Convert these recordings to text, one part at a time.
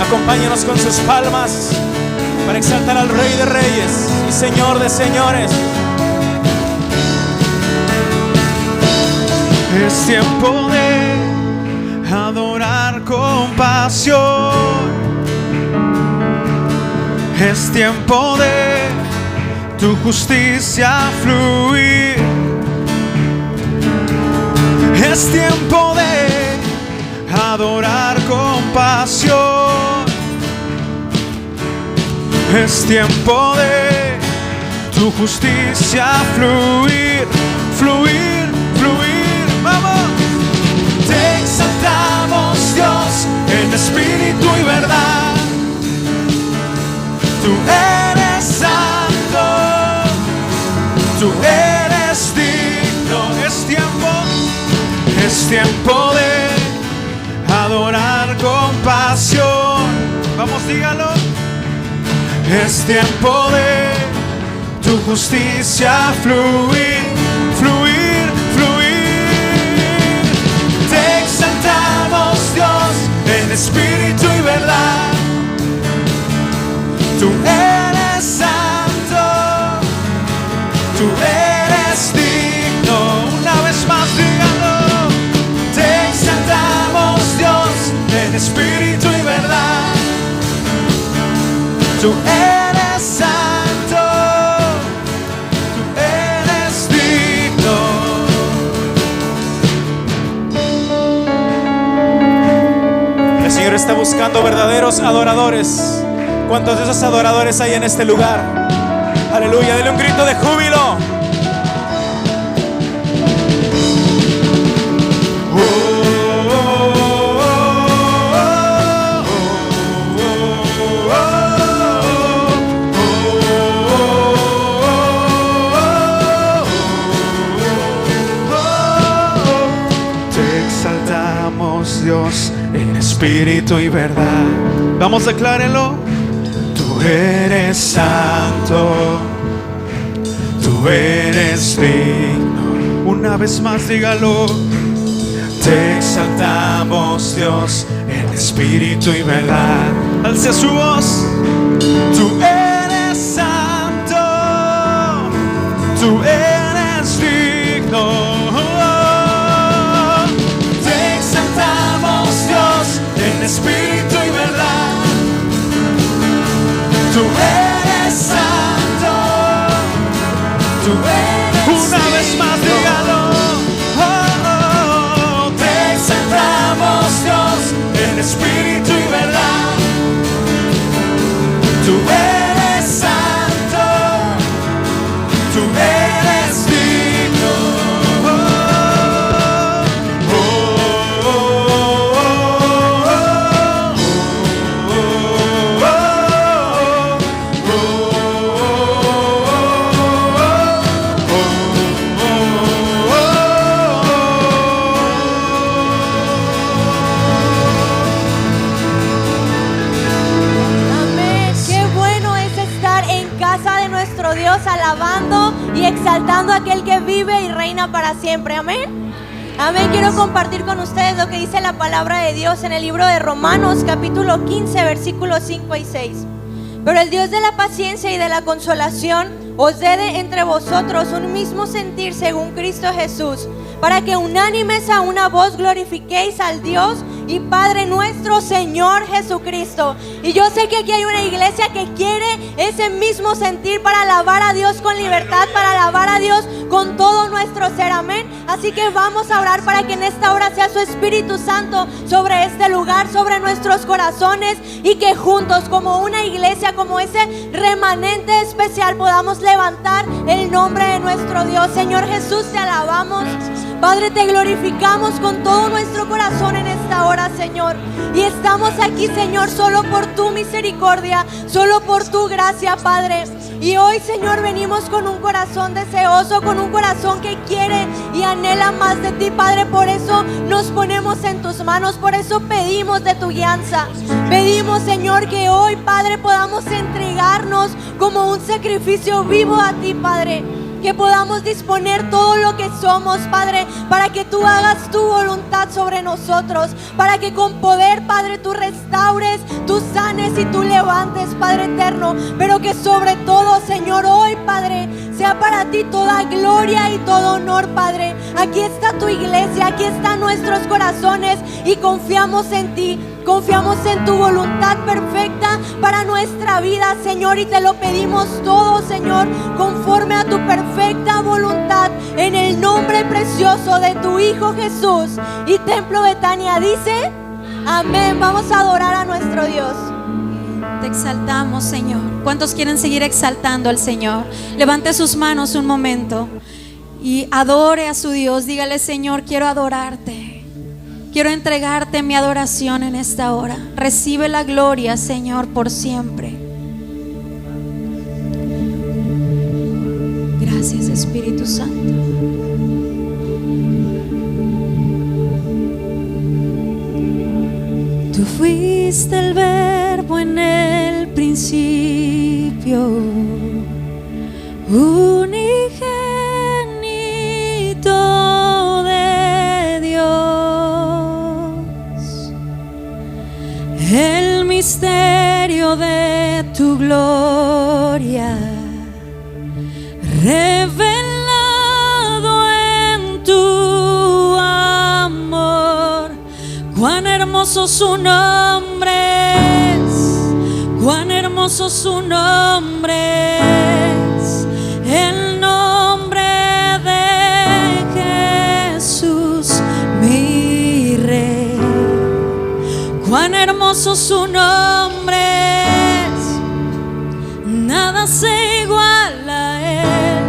Acompáñenos con sus palmas para exaltar al Rey de Reyes y Señor de Señores. Es tiempo de adorar con pasión. Es tiempo de tu justicia fluir. Es tiempo de adorar con pasión. Es tiempo de tu justicia fluir, fluir, fluir. Vamos. Te exaltamos, Dios, en espíritu y verdad. Tú eres santo, tú eres digno. Es tiempo de adorar con pasión. Vamos, dígalo. Es tiempo de tu justicia fluir, fluir, fluir. Te exaltamos, Dios, en espíritu y verdad. Tú eres santo, tú eres digno. Una vez más, dígalo. Te exaltamos, Dios, en espíritu y verdad. Tú eres santo, tú eres digno. El Señor está buscando verdaderos adoradores. ¿Cuántos de esos adoradores hay en este lugar? Aleluya, dele un grito de júbilo. Te exaltamos, Dios, en espíritu y verdad. Vamos, declárenlo. Tú eres santo, tú eres digno. Una vez más, dígalo. Te exaltamos, Dios, en espíritu y verdad. Alce su voz. Tú eres santo, tú eres digno. Te exaltamos, Dios, en espíritu y verdad. Tú eres santo, tú eres. Una vez más, dígalo. Oh, te exaltamos, Dios, en espíritu y verdad. Tú eres santo, tú eres digno. Dios, alabando y exaltando a aquel que vive y reina para siempre. Amén. Amén. Quiero compartir con ustedes lo que dice la palabra de Dios en el libro de Romanos, capítulo 15, versículos 5 y 6. Pero el Dios de la paciencia y de la consolación os dé entre vosotros un mismo sentir según Cristo Jesús, para que unánimes a una voz glorifiquéis al Dios y Padre nuestro Señor Jesucristo. Y yo sé que aquí hay una iglesia que quiere ese mismo sentir para alabar a Dios con libertad, para alabar a Dios con todo nuestro ser. Amén. Así que vamos a orar para que en esta hora sea su Espíritu Santo sobre este lugar, sobre nuestros corazones, y que juntos como una iglesia, como ese remanente especial, podamos levantar el nombre de nuestro Dios. Señor Jesús, te alabamos. Padre, te glorificamos con todo nuestro corazón en esta hora, Señor. Y estamos aquí, Señor, solo por tu misericordia, solo por tu gracia, Padre. Y hoy, Señor, venimos con un corazón deseoso, con un corazón que quiere y anhela más de ti, Padre. Por eso nos ponemos en tus manos, por eso pedimos de tu guianza. Pedimos, Señor, que hoy, Padre, podamos entregarnos como un sacrificio vivo a ti, Padre. que podamos disponer todo lo que somos, Padre, para que tú hagas tu voluntad sobre nosotros, para que con poder, Padre, tú restaures, tú sanes y tú levantes, Padre eterno, pero que sobre todo, Señor, hoy, Padre, sea para ti toda gloria y todo honor, Padre. Aquí está tu iglesia, aquí están nuestros corazones y confiamos en ti. Confiamos en tu voluntad perfecta para nuestra vida, Señor, y te lo pedimos todo, Señor, conforme a tu perfecta voluntad, en el nombre precioso de tu Hijo Jesús. Y Templo Betania dice, amén. Vamos a adorar a nuestro Dios. Te exaltamos, Señor. ¿Cuántos quieren seguir exaltando al Señor? Levante sus manos un momento y adore a su Dios. Dígale: Señor, quiero adorarte. Quiero entregarte mi adoración en esta hora. Recibe la gloria, Señor, por siempre. Gracias, Espíritu Santo. Tú fuiste el verbo en el principio, unigénito de Dios, el misterio de tu gloria revelado en tu amor. Cuán hermoso su nombre es, cuán hermoso su nombre es, el nombre de Jesús, mi Rey. Cuán hermoso su nombre es, nada se iguala a él.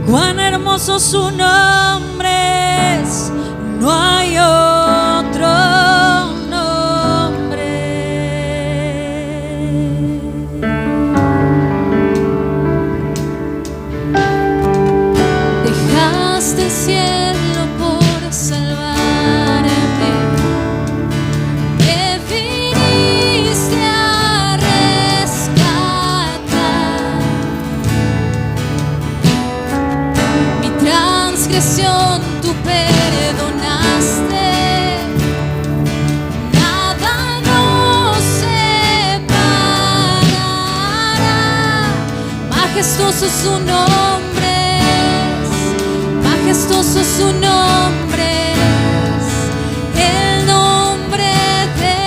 Cuán hermoso su nombre es, no hay otro nombre. Dejaste el cielo por salvarme, me viniste a rescatar. Mi transgresión tú perdonaste, nada nos separará. Majestuoso su nombre es, majestuoso su nombre es, el nombre de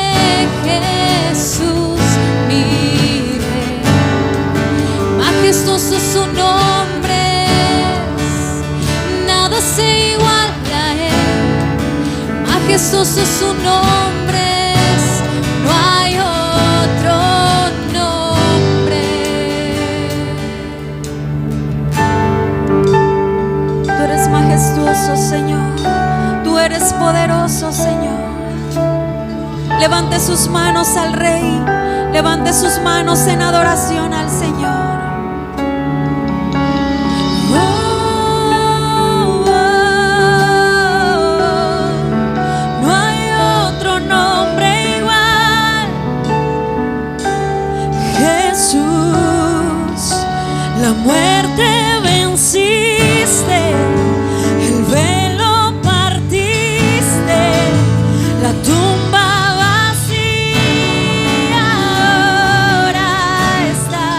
Jesús, mi Rey. Majestuoso su nombre es, nada se iguala a él. Majestuoso su nombre es, no hay otro nombre. Tú eres majestuoso, Señor. Tú eres poderoso, Señor. Levante sus manos al Rey. Levante sus manos en adoración al Señor. No hay otro nombre igual. Jesús, la muerte venciste, el velo partiste, la tumba vacía ahora está.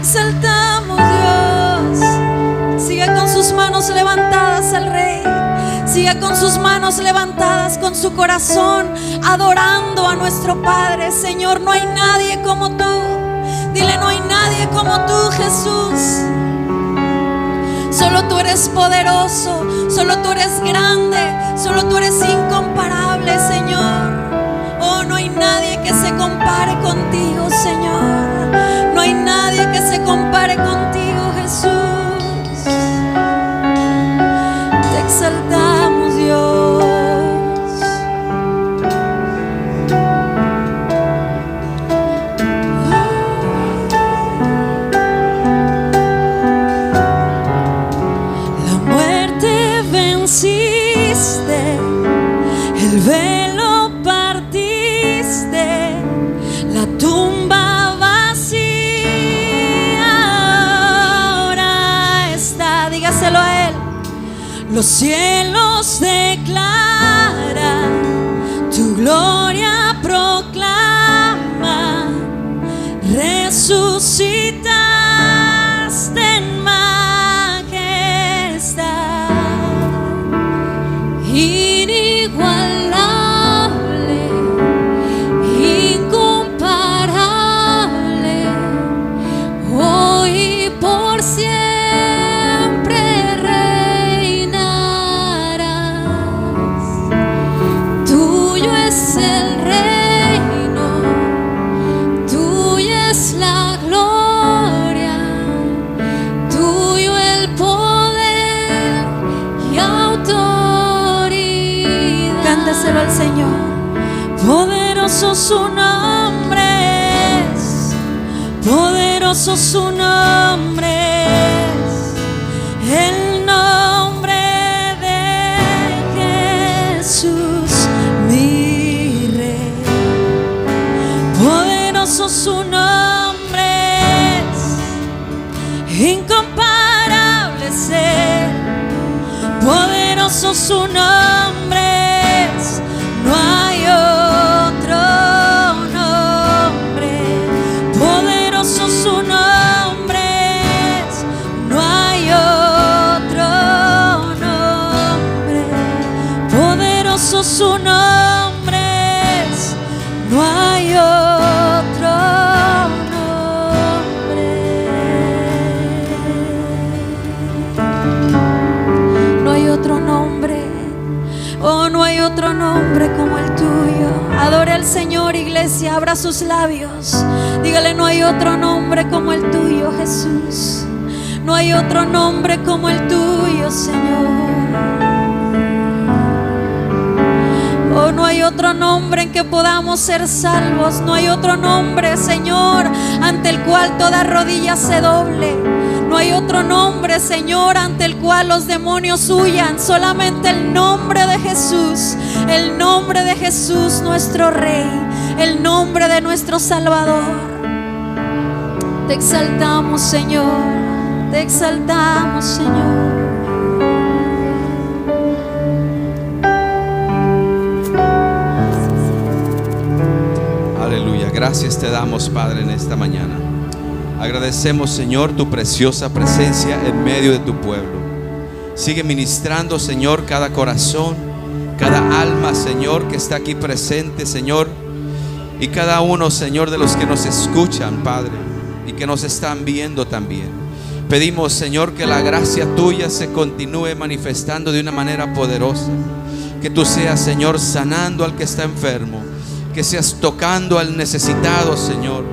exaltamos, Dios. Siga con sus manos levantadas al Rey. Siga con sus manos levantadas, con su corazón, adorando a nuestro Padre. Señor, no hay nadie como tú. Dile, no hay nadie como tú, Jesús. Solo tú eres poderoso, solo tú eres grande, solo tú eres incomparable, Señor. Oh, no hay nadie que se compare contigo, Señor. No hay nadie que se compare contigo, Jesús. Te exaltamos, Dios. La muerte venciste, el velo partiste, la tumba vacía ahora está. Dígaselo a Él. Los cielos declaran, tu gloria proclama, resucitaste en majestad, inigualable, incomparable, hoy y por siempre tuyo es el reino, tuya es la gloria, tuyo el poder y autoridad. Cántaselo al Señor. Poderoso su nombre es, poderoso su nombre es, el nombre de Jesús. Poderoso su nombre es, incomparable ser. Poderoso su nombre es, no hay otro nombre. Poderoso su nombre es, no hay otro nombre. Poderoso su nombre es, no hay otro nombre. No hay otro nombre. Oh, no hay otro nombre como el tuyo. Adore al Señor, iglesia. Abra sus labios. Dígale, no hay otro nombre como el tuyo, Jesús. No hay otro nombre como el tuyo, Señor. Oh, no hay otro nombre en que podamos ser salvos. No hay otro nombre, Señor, ante el cual toda rodilla se doble. No hay otro nombre, Señor, ante el cual los demonios huyan. Solamente el nombre de Jesús. El nombre de Jesús, nuestro Rey. El nombre de nuestro Salvador. Te exaltamos, Señor. Te exaltamos, Señor. Aleluya, gracias te damos, Padre, en esta mañana. Agradecemos, Señor, tu preciosa presencia en medio de tu pueblo. Sigue ministrando, Señor, cada corazón, cada alma, Señor, que está aquí presente, Señor, y cada uno, Señor, de los que nos escuchan, Padre, y que nos están viendo también. Pedimos, Señor, que la gracia tuya se continúe manifestando de una manera poderosa. Que tú seas, Señor, sanando al que está enfermo. Que seas tocando al necesitado, Señor.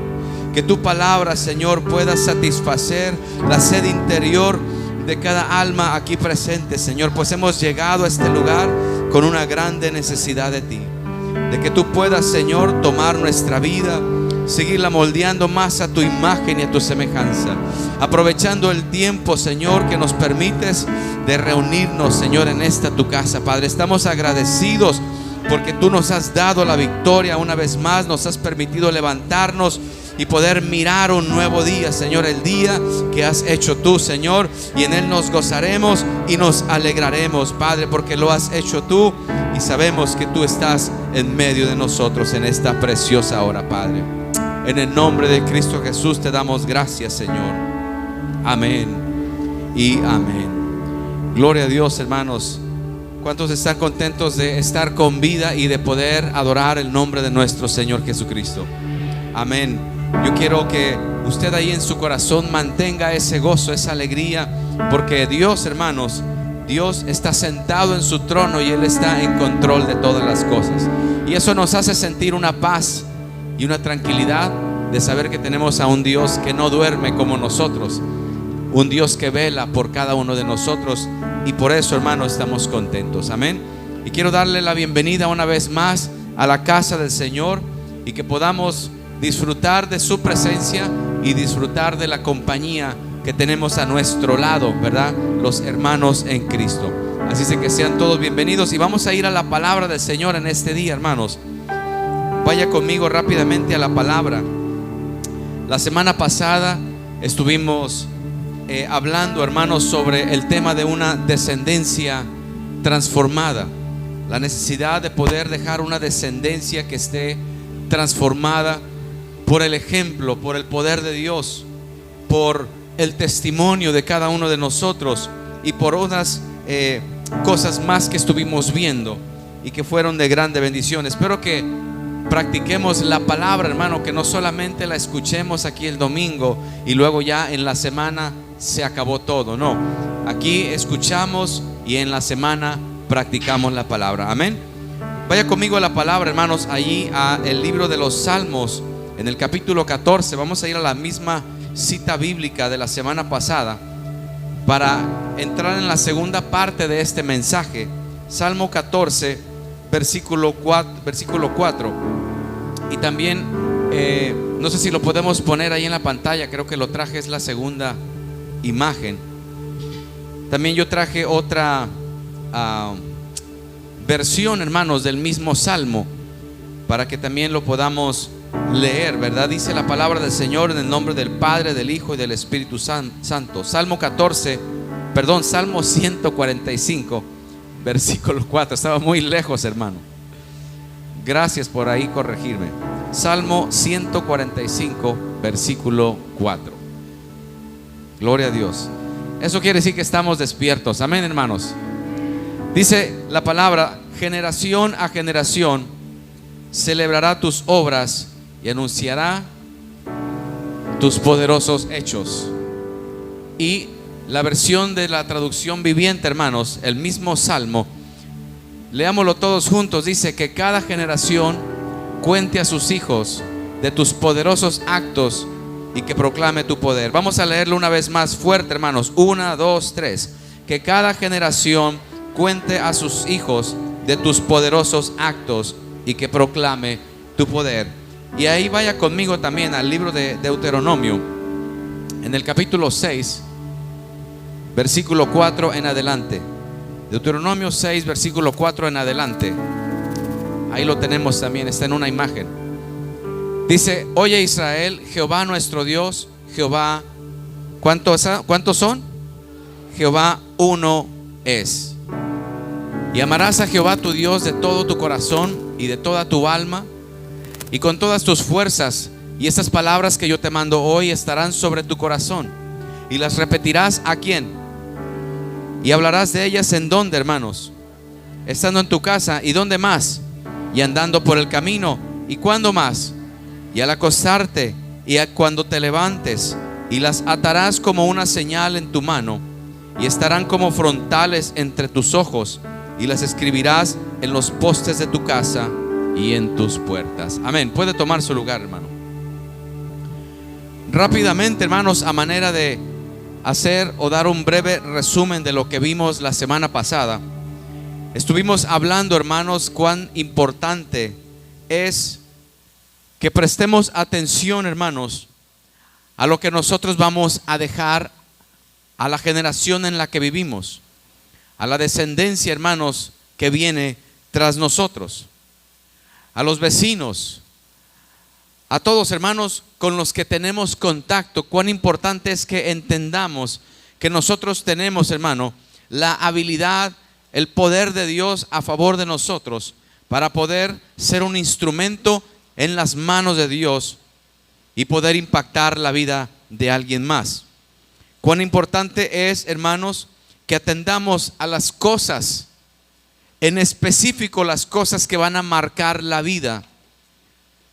Que tu palabra, Señor, pueda satisfacer la sed interior de cada alma aquí presente, Señor. Pues hemos llegado a este lugar con una grande necesidad de ti. De que tú puedas, Señor, tomar nuestra vida, seguirla moldeando más a tu imagen y a tu semejanza. Aprovechando el tiempo, Señor, que nos permites de reunirnos, Señor, en esta tu casa, Padre. Estamos agradecidos porque tú nos has dado la victoria una vez más. Nos has permitido levantarnos y poder mirar un nuevo día, Señor, el día que has hecho tú, Señor, y en él nos gozaremos y nos alegraremos, Padre, porque lo has hecho tú y sabemos que tú estás en medio de nosotros en esta preciosa hora, Padre. En el nombre de Cristo Jesús te damos gracias, Señor. Amén y amén. Gloria a Dios, hermanos. ¿Cuántos están contentos de estar con vida y de poder adorar el nombre de nuestro Señor Jesucristo? Amén. Yo quiero que usted ahí en su corazón mantenga ese gozo, esa alegría, porque Dios, hermanos, Dios está sentado en su trono y Él está en control de todas las cosas. Y eso nos hace sentir una paz y una tranquilidad de saber que tenemos a un Dios que no duerme como nosotros, un Dios que vela por cada uno de nosotros. Y por eso, hermanos, estamos contentos. Amén. Y quiero darle la bienvenida una vez más a la casa del Señor, y que podamos disfrutar de su presencia y disfrutar de la compañía que tenemos a nuestro lado, ¿verdad? Los hermanos en Cristo. Así es que sean todos bienvenidos, y vamos a ir a la palabra del Señor en este día, hermanos. Vaya conmigo rápidamente a la palabra. La semana pasada estuvimos hablando, hermanos, sobre el tema de una descendencia transformada, la necesidad de poder dejar una descendencia que esté transformada por el ejemplo, por el poder de Dios, por el testimonio de cada uno de nosotros, y por otras cosas más que estuvimos viendo y que fueron de grande bendición. Espero que practiquemos la palabra, hermano, que no solamente la escuchemos aquí el domingo y luego ya en la semana se acabó todo. No, aquí escuchamos y en la semana practicamos la palabra. Amén. Vaya conmigo a la palabra, hermanos, allí a el libro de los Salmos, en el capítulo 14. Vamos a ir a la misma cita bíblica de la semana pasada para entrar en la segunda parte de este mensaje. Salmo 14, versículo 4. Y también no sé si lo podemos poner ahí en la pantalla. Creo que lo traje, es la segunda imagen. También yo traje otra versión, hermanos, del mismo salmo, para que también lo podamos leer, ¿verdad? Dice la palabra del Señor en el nombre del Padre, del Hijo y del Espíritu Santo. Salmo 145, versículo 4. Estaba muy lejos, hermano. Gracias por ahí corregirme. Salmo 145, versículo 4. Gloria a Dios. Eso quiere decir que estamos despiertos. Amén, hermanos. Dice la palabra: generación a generación celebrará tus obras y anunciará tus poderosos hechos. Y la versión de la traducción viviente, hermanos, el mismo salmo, leámoslo todos juntos. Dice: que cada generación cuente a sus hijos de tus poderosos actos y que proclame tu poder. Vamos a leerlo una vez más fuerte, hermanos. 1, 2, 3. Que cada generación cuente a sus hijos de tus poderosos actos y que proclame tu poder. Y ahí vaya conmigo también al libro de Deuteronomio, en el capítulo 6, versículo 4 en adelante. Deuteronomio 6, versículo 4 en adelante. Ahí lo tenemos también, está en una imagen. Dice: oye Israel, Jehová nuestro Dios, Jehová, ¿cuántos son? Jehová uno es. Y amarás a Jehová tu Dios de todo tu corazón y de toda tu alma y con todas tus fuerzas. Y estas palabras que yo te mando hoy estarán sobre tu corazón, y las repetirás ¿a quién? Y hablarás de ellas ¿en dónde, hermanos? Estando en tu casa. ¿Y dónde más? Y andando por el camino. ¿Y cuándo más? Y al acostarte y cuando te levantes. Y las atarás como una señal en tu mano, y estarán como frontales entre tus ojos, y las escribirás en los postes de tu casa y en tus puertas. Amén. Puede tomar su lugar, hermano. Rápidamente, hermanos, a manera de hacer o dar un breve resumen de lo que vimos la semana pasada, estuvimos hablando, hermanos, cuán importante es que prestemos atención, hermanos, a lo que nosotros vamos a dejar a la generación en la que vivimos, a la descendencia, hermanos, que viene tras nosotros, a los vecinos, a todos, hermanos, con los que tenemos contacto. Cuán importante es que entendamos que nosotros tenemos, hermano, la habilidad, el poder de Dios a favor de nosotros para poder ser un instrumento en las manos de Dios y poder impactar la vida de alguien más. Cuán importante es, hermanos, que atendamos a las cosas, en específico las cosas que van a marcar la vida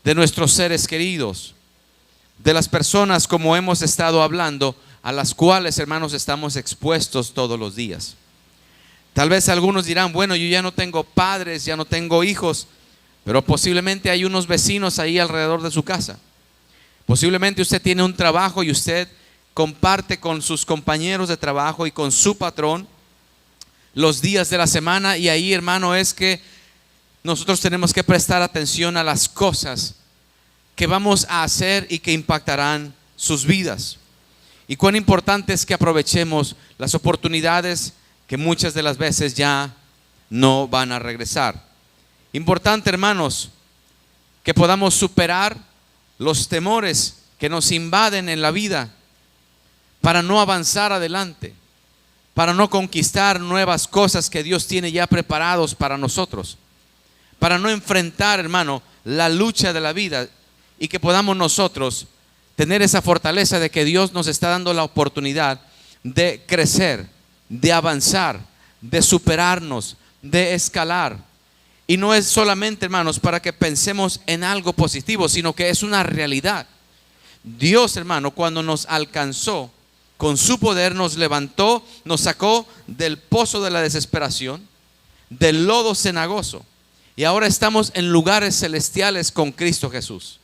de nuestros seres queridos, de las personas, como hemos estado hablando, a las cuales, hermanos, estamos expuestos todos los días. Tal vez algunos dirán, bueno, yo ya no tengo padres, ya no tengo hijos, pero posiblemente hay unos vecinos ahí alrededor de su casa. Posiblemente usted tiene un trabajo y usted comparte con sus compañeros de trabajo y con su patrón los días de la semana, y ahí, hermano, es que nosotros tenemos que prestar atención a las cosas que vamos a hacer y que impactarán sus vidas. Y cuán importante es que aprovechemos las oportunidades que muchas de las veces ya no van a regresar. Importante, hermanos, que podamos superar los temores que nos invaden en la vida para no avanzar adelante, para no conquistar nuevas cosas que Dios tiene ya preparados para nosotros, para no enfrentar, hermano, la lucha de la vida, y que podamos nosotros tener esa fortaleza de que Dios nos está dando la oportunidad de crecer, de avanzar, de superarnos, de escalar. Y no es solamente, hermanos, para que pensemos en algo positivo, sino que es una realidad. Dios, hermano, cuando nos alcanzó con su poder, nos levantó, nos sacó del pozo de la desesperación, del lodo cenagoso, y ahora estamos en lugares celestiales con Cristo Jesús.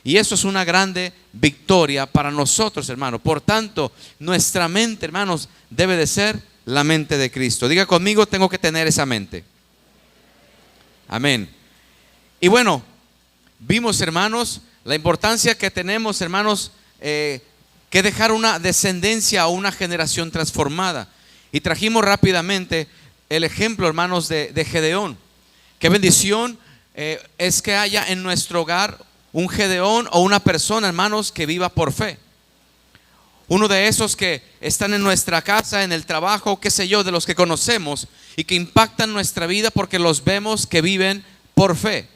Y eso es una grande victoria para nosotros, hermano. Por tanto, nuestra mente, hermanos, debe de ser la mente de Cristo. Diga conmigo, tengo que tener esa mente. Amén. Y bueno, vimos, hermanos, la importancia que tenemos, hermanos, que dejar una descendencia o una generación transformada. Y trajimos rápidamente el ejemplo, hermanos, de Gedeón. Qué bendición es que haya en nuestro hogar un Gedeón o una persona, hermanos, que viva por fe. Uno de esos que están en nuestra casa, en el trabajo, qué sé yo, de los que conocemos y que impactan nuestra vida porque los vemos que viven por fe.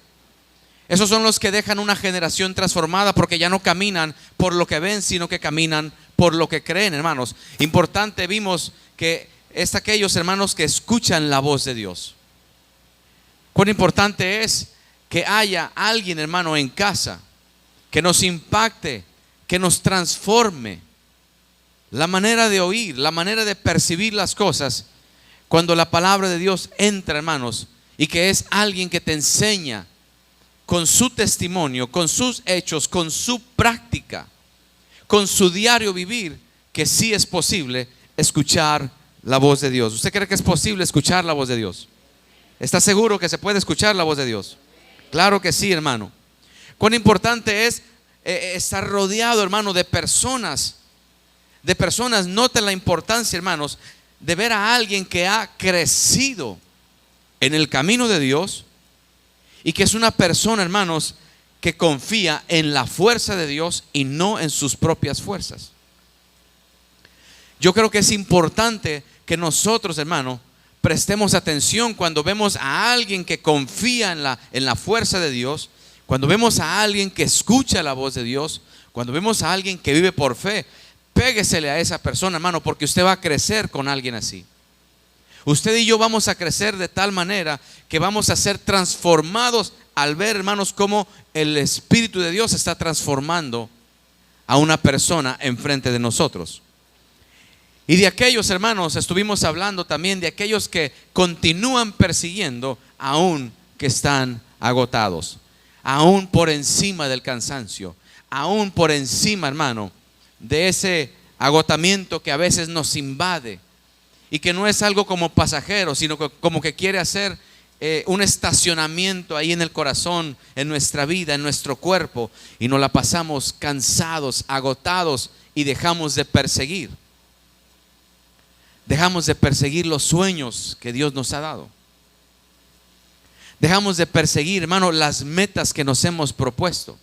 Esos son los que dejan una generación transformada porque ya no caminan por lo que ven, sino que caminan por lo que creen, hermanos. Importante, vimos que es aquellos, hermanos, que escuchan la voz de Dios. Cuán importante es que haya alguien, hermano, en casa que nos impacte, que nos transforme la manera de oír, la manera de percibir las cosas cuando la palabra de Dios entra, hermanos, y que es alguien que te enseña con su testimonio, con sus hechos, con su práctica, con su diario vivir, que sí es posible escuchar la voz de Dios. ¿Usted cree que es posible escuchar la voz de Dios? ¿Está seguro que se puede escuchar la voz de Dios? Claro que sí, hermano. Cuán importante es estar rodeado, hermano, de personas. Note la importancia, hermanos, de ver a alguien que ha crecido en el camino de Dios y que es una persona, hermanos, que confía en la fuerza de Dios y no en sus propias fuerzas. Yo creo que es importante que nosotros, hermano, prestemos atención cuando vemos a alguien que confía en la fuerza de Dios, cuando vemos a alguien que escucha la voz de Dios, cuando vemos a alguien que vive por fe. Péguesele a esa persona, hermano, porque usted va a crecer con alguien así. Usted y yo vamos a crecer de tal manera que vamos a ser transformados al ver, hermanos, cómo el Espíritu de Dios está transformando a una persona enfrente de nosotros. Y de aquellos, hermanos, estuvimos hablando también de aquellos que continúan persiguiendo aún que están agotados, aún por encima del cansancio, aún por encima, hermano, de ese agotamiento que a veces nos invade y que no es algo como pasajero, sino que como que quiere hacer un estacionamiento ahí en el corazón, en nuestra vida, en nuestro cuerpo, y nos la pasamos cansados, agotados, y dejamos de perseguir. Dejamos de perseguir los sueños que Dios nos ha dado. Dejamos de perseguir, hermano, las metas que nos hemos propuesto,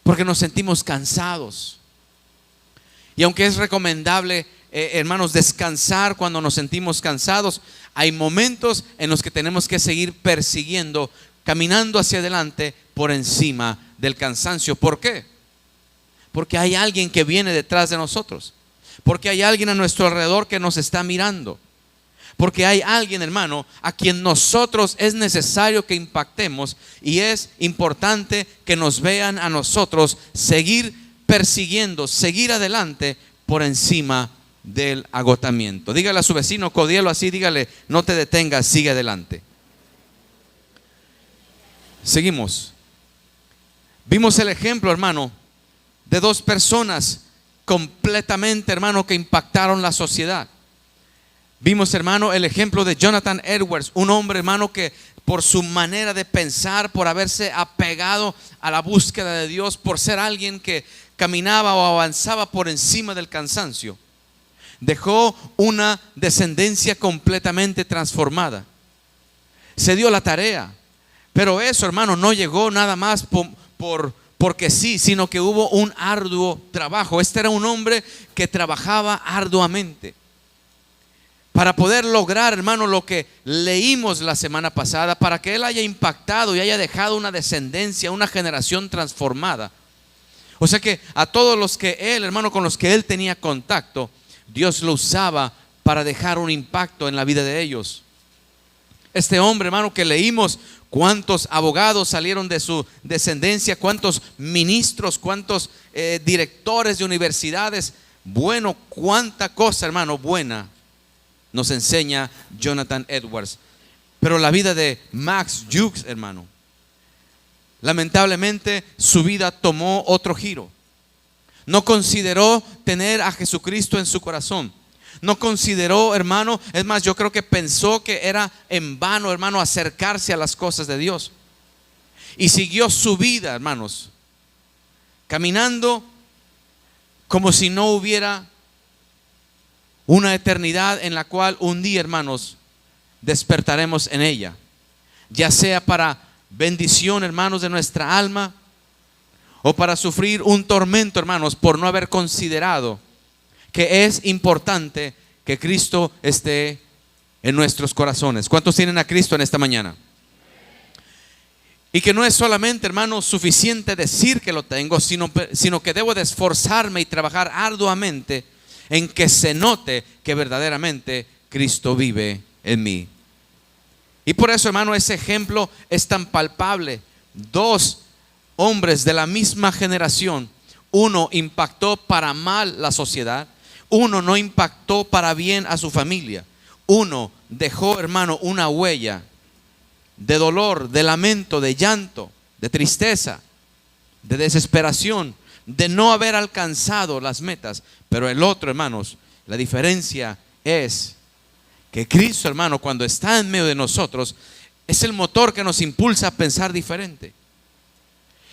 porque nos sentimos cansados. Y aunque es recomendable, hermanos, descansar cuando nos sentimos cansados, hay momentos en los que tenemos que seguir persiguiendo, caminando hacia adelante por encima del cansancio. ¿Por qué? Porque hay alguien que viene detrás de nosotros. Porque hay alguien a nuestro alrededor que nos está mirando. Porque hay alguien, hermano, a quien nosotros es necesario que impactemos, y es importante que nos vean a nosotros seguir persiguiendo, seguir adelante por encima del agotamiento. Dígale a su vecino, codíelo así, dígale: no te detengas, sigue adelante. Seguimos. Vimos el ejemplo, hermano, de dos personas completamente, hermano, que impactaron la sociedad. Vimos, hermano, el ejemplo de Jonathan Edwards, un hombre, hermano, que por su manera de pensar, por haberse apegado a la búsqueda de Dios, por ser alguien que caminaba o avanzaba por encima del cansancio, dejó una descendencia completamente transformada. Se dio la tarea, pero eso, hermano, no llegó nada más porque sí, sino que hubo un arduo trabajo. Este era un hombre que trabajaba arduamente para poder lograr, hermano, lo que leímos la semana pasada, para que él haya impactado y haya dejado una descendencia, una generación transformada. O sea que a todos los que él, hermano, con los que él tenía contacto, Dios lo usaba para dejar un impacto en la vida de ellos. Este hombre, hermano, que leímos, cuántos abogados salieron de su descendencia, cuántos ministros, cuántos directores de universidades. Bueno, cuánta cosa, hermano, buena nos enseña Jonathan Edwards. Pero la vida de Max Hughes, hermano, lamentablemente su vida tomó otro giro. No consideró tener a Jesucristo en su corazón. No consideró, hermano, es más, yo creo que pensó que era en vano, hermano, acercarse a las cosas de Dios. Y siguió su vida, hermanos, caminando como si no hubiera una eternidad en la cual un día, hermanos, despertaremos en ella. Ya sea para bendición, hermanos, de nuestra alma, o para sufrir un tormento, hermanos, por no haber considerado que es importante que Cristo esté en nuestros corazones. ¿Cuántos tienen a Cristo en esta mañana? Y que no es solamente, hermanos, suficiente decir que lo tengo, sino que debo de esforzarme y trabajar arduamente en que se note que verdaderamente Cristo vive en mí. Y por eso, hermano, ese ejemplo es tan palpable. Dos hombres de la misma generación, uno impactó para mal la sociedad, uno no impactó para bien a su familia. Uno dejó, hermano, una huella de dolor, de lamento, de llanto, de tristeza, de desesperación, de no haber alcanzado las metas. Pero el otro, hermanos, la diferencia es que Cristo, hermano, cuando está en medio de nosotros, es el motor que nos impulsa a pensar diferente.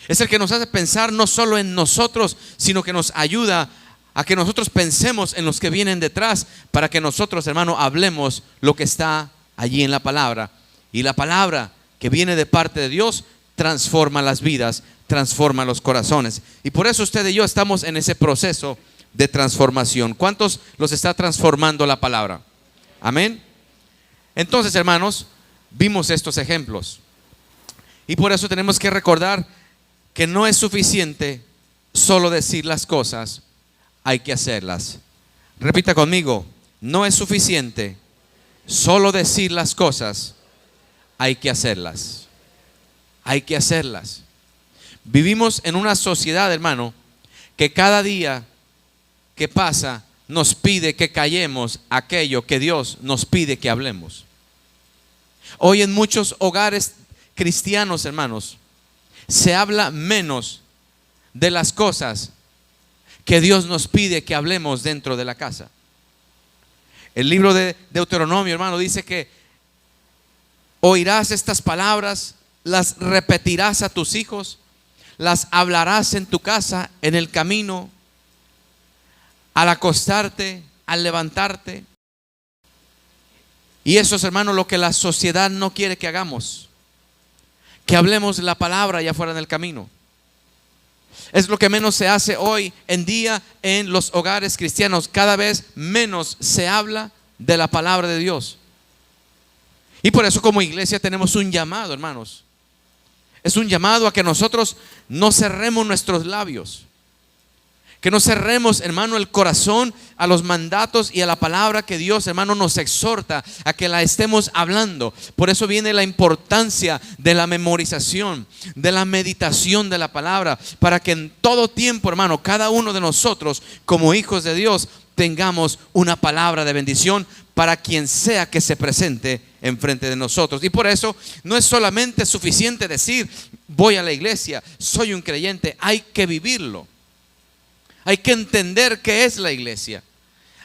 Es el que nos hace pensar no solo en nosotros, sino que nos ayuda a que nosotros pensemos en los que vienen detrás, para que nosotros, hermano, hablemos lo que está allí en la palabra. Y la palabra que viene de parte de Dios transforma las vidas, transforma los corazones. Y por eso usted y yo estamos en ese proceso de transformación. ¿Cuántos los está transformando la palabra? Amén. Entonces, hermanos, vimos estos ejemplos. Y por eso tenemos que recordar que no es suficiente solo decir las cosas, hay que hacerlas. Repita conmigo: no es suficiente solo decir las cosas, hay que hacerlas. Hay que hacerlas. Vivimos en una sociedad, hermano, que cada día que pasa nos pide que callemos aquello que Dios nos pide que hablemos. Hoy en muchos hogares cristianos, hermanos, se habla menos de las cosas que Dios nos pide que hablemos dentro de la casa. El libro de Deuteronomio, hermano, dice que oirás estas palabras, las repetirás a tus hijos, las hablarás en tu casa, en el camino, al acostarte, al levantarte. Y eso es, hermano, lo que la sociedad no quiere que hagamos. Que hablemos la palabra allá afuera en el camino. Es lo que menos se hace hoy en día en los hogares cristianos. Cada vez menos se habla de la palabra de Dios. Y por eso como iglesia tenemos un llamado, hermanos. Es un llamado a que nosotros no cerremos nuestros labios. Que no cerremos, hermano, el corazón a los mandatos y a la palabra que Dios, hermano, nos exhorta a que la estemos hablando. Por eso viene la importancia de la memorización, de la meditación de la palabra, para que en todo tiempo, hermano, cada uno de nosotros como hijos de Dios tengamos una palabra de bendición para quien sea que se presente enfrente de nosotros. Y por eso no es solamente suficiente decir: voy a la iglesia, soy un creyente. Hay que vivirlo. Hay que entender qué es la iglesia.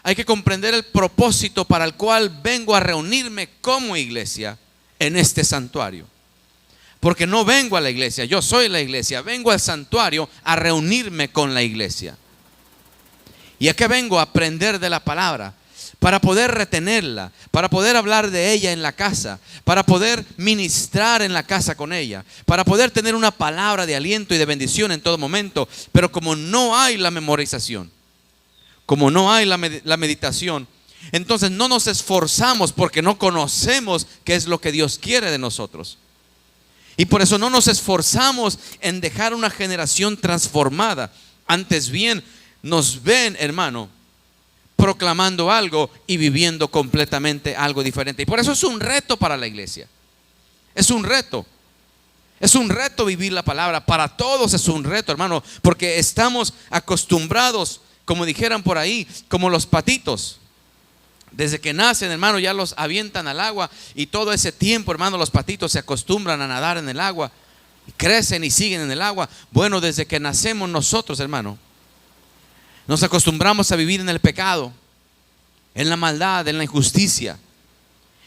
Hay que comprender el propósito para el cual vengo a reunirme como iglesia en este santuario. Porque no vengo a la iglesia, yo soy la iglesia. Vengo al santuario a reunirme con la iglesia. ¿Y a qué vengo? A aprender de la palabra, para poder retenerla, para poder hablar de ella en la casa, para poder ministrar en la casa con ella, para poder tener una palabra de aliento y de bendición en todo momento. Pero como no hay la memorización, como no hay la meditación, entonces no nos esforzamos porque no conocemos qué es lo que Dios quiere de nosotros. Y por eso no nos esforzamos en dejar una generación transformada. Antes bien, nos ven, hermano, proclamando algo y viviendo completamente algo diferente. Y por eso es un reto para la iglesia. Es un reto. Es un reto vivir la palabra. Para todos es un reto, hermano, porque estamos acostumbrados, como dijeran por ahí, como los patitos. Desde que nacen, hermano, ya los avientan al agua, y todo ese tiempo, hermano, los patitos se acostumbran a nadar en el agua, y crecen y siguen en el agua. Bueno, desde que nacemos nosotros, hermano, nos acostumbramos a vivir en el pecado, en la maldad, en la injusticia.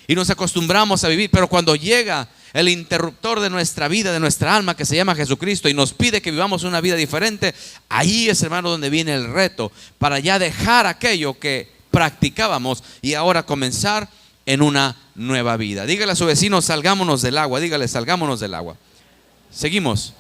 Y nos acostumbramos a vivir. Pero cuando llega el interruptor de nuestra vida, de nuestra alma, que se llama Jesucristo, y nos pide que vivamos una vida diferente, ahí es, hermano, donde viene el reto, para ya dejar aquello que practicábamos y ahora comenzar en una nueva vida. Dígale a su vecino: salgámonos del agua. Dígale: salgámonos del agua. Seguimos.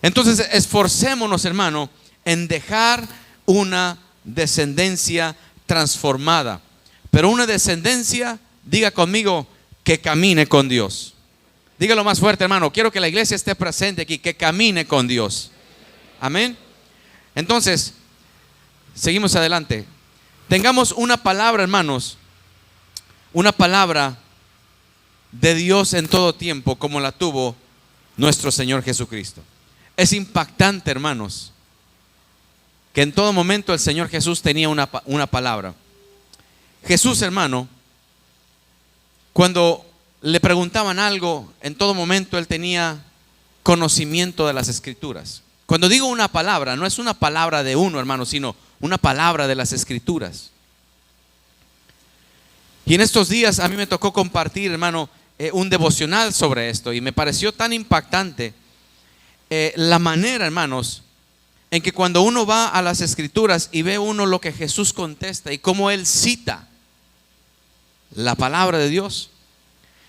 Entonces, esforcémonos, hermano, en dejar una descendencia transformada. Pero una descendencia, diga conmigo, que camine con Dios. Dígalo más fuerte, hermano. Quiero que la iglesia esté presente aquí, que camine con Dios. Amén. Entonces, seguimos adelante. Tengamos una palabra, hermanos, una palabra de Dios en todo tiempo, como la tuvo nuestro Señor Jesucristo. Es impactante, hermanos, que en todo momento el Señor Jesús tenía una palabra. Jesús, hermano, cuando le preguntaban algo, en todo momento Él tenía conocimiento de las Escrituras. Cuando digo una palabra, no es una palabra de uno, hermano, sino una palabra de las Escrituras. Y en estos días a mí me tocó compartir, hermano, un devocional sobre esto, y me pareció tan impactante la manera, hermanos, en que cuando uno va a las Escrituras y ve uno lo que Jesús contesta y cómo Él cita la palabra de Dios,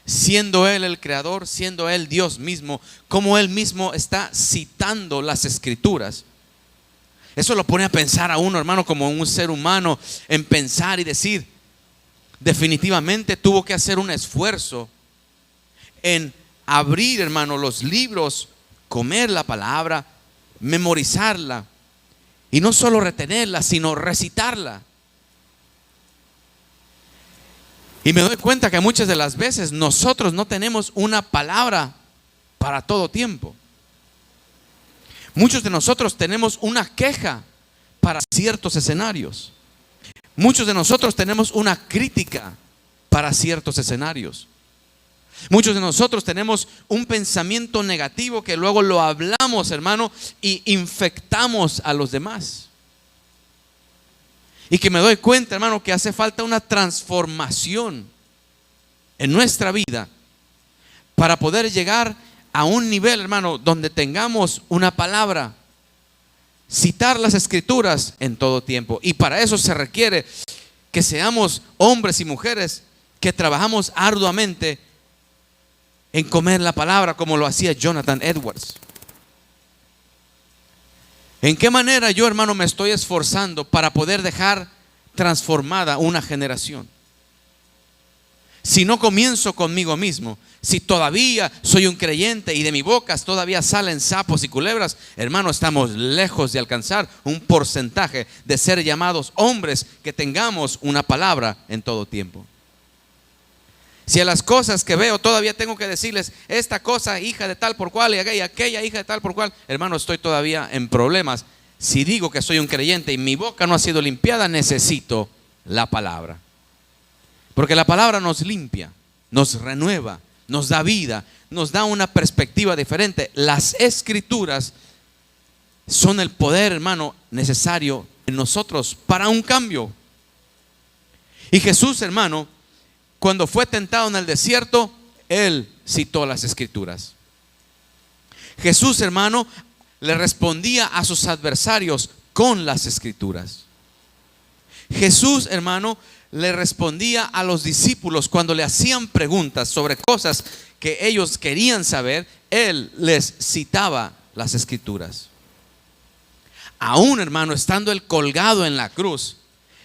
siendo Él el creador, siendo Él Dios mismo, cómo Él mismo está citando las Escrituras. Eso lo pone a pensar a uno, hermano, como un ser humano, en pensar y decir: definitivamente tuvo que hacer un esfuerzo en abrir, hermano, los libros, comer la palabra, memorizarla, y no solo retenerla, sino recitarla. Y me doy cuenta que muchas de las veces nosotros no tenemos una palabra para todo tiempo. Muchos de nosotros tenemos una queja para ciertos escenarios. Muchos de nosotros tenemos una crítica para ciertos escenarios. Muchos de nosotros tenemos un pensamiento negativo que luego lo hablamos, hermano, y infectamos a los demás. Y que me doy cuenta, hermano, que hace falta una transformación en nuestra vida para poder llegar a un nivel, hermano, donde tengamos una palabra, citar las Escrituras en todo tiempo. Y para eso se requiere que seamos hombres y mujeres que trabajamos arduamente en comer la palabra, como lo hacía Jonathan Edwards. ¿En qué manera yo, hermano, me estoy esforzando para poder dejar transformada una generación? Si no comienzo conmigo mismo, si todavía soy un creyente y de mi boca todavía salen sapos y culebras, hermano, estamos lejos de alcanzar un porcentaje de ser llamados hombres que tengamos una palabra en todo tiempo. Si a las cosas que veo todavía tengo que decirles, esta cosa hija de tal por cual y aquella hija de tal por cual, hermano, estoy todavía en problemas. Si digo que soy un creyente y mi boca no ha sido limpiada, necesito la palabra. Porque la palabra nos limpia, nos renueva, nos da vida, nos da una perspectiva diferente. Las escrituras son el poder, hermano, necesario en nosotros para un cambio. Y Jesús, hermano, cuando fue tentado en el desierto, Él citó las escrituras. Jesús, hermano, le respondía a sus adversarios con las escrituras. Jesús, hermano, le respondía a los discípulos cuando le hacían preguntas sobre cosas que ellos querían saber. Él les citaba las escrituras. Aún, hermano, estando Él colgado en la cruz,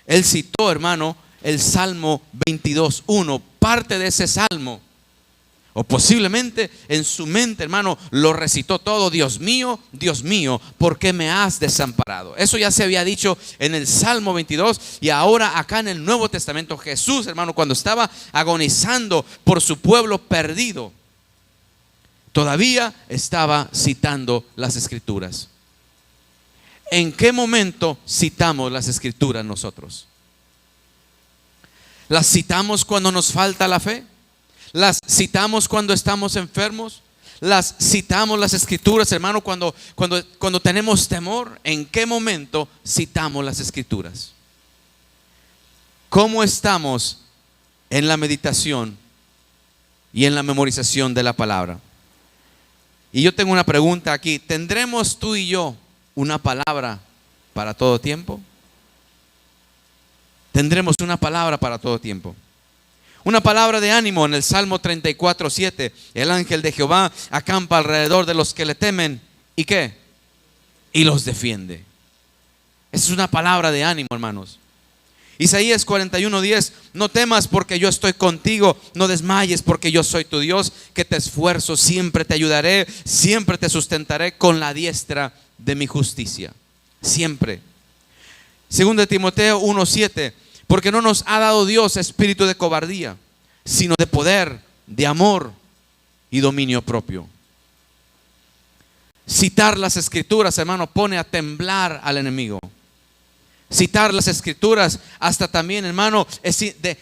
Él citó, hermano, el Salmo 22:1, parte de ese salmo. O posiblemente en su mente, hermano, lo recitó todo. Dios mío, ¿por qué me has desamparado? Eso ya se había dicho en el Salmo 22. Y ahora acá en el Nuevo Testamento, Jesús, hermano, cuando estaba agonizando por su pueblo perdido, todavía estaba citando las escrituras. ¿En qué momento citamos las escrituras nosotros? ¿Las citamos cuando nos falta la fe? ¿Las citamos cuando estamos enfermos? ¿Las citamos las escrituras, hermano, cuando tenemos temor? ¿En qué momento citamos las escrituras? ¿Cómo estamos en la meditación y en la memorización de la palabra? Y yo tengo una pregunta aquí. ¿Tendremos tú y yo una palabra para todo tiempo? Tendremos una palabra para todo tiempo. Una palabra de ánimo en el Salmo 34:7. El ángel de Jehová acampa alrededor de los que le temen. ¿Y qué? Y los defiende. Esa es una palabra de ánimo, hermanos. Isaías 41:10. No temas porque yo estoy contigo. No desmayes porque yo soy tu Dios, que te esfuerzo, siempre te ayudaré, siempre te sustentaré con la diestra de mi justicia. Siempre. 2 Timoteo 1:7. Porque no nos ha dado Dios espíritu de cobardía, sino de poder, de amor y dominio propio. Citar las escrituras, hermano, pone a temblar al enemigo. Citar las escrituras hasta también, hermano,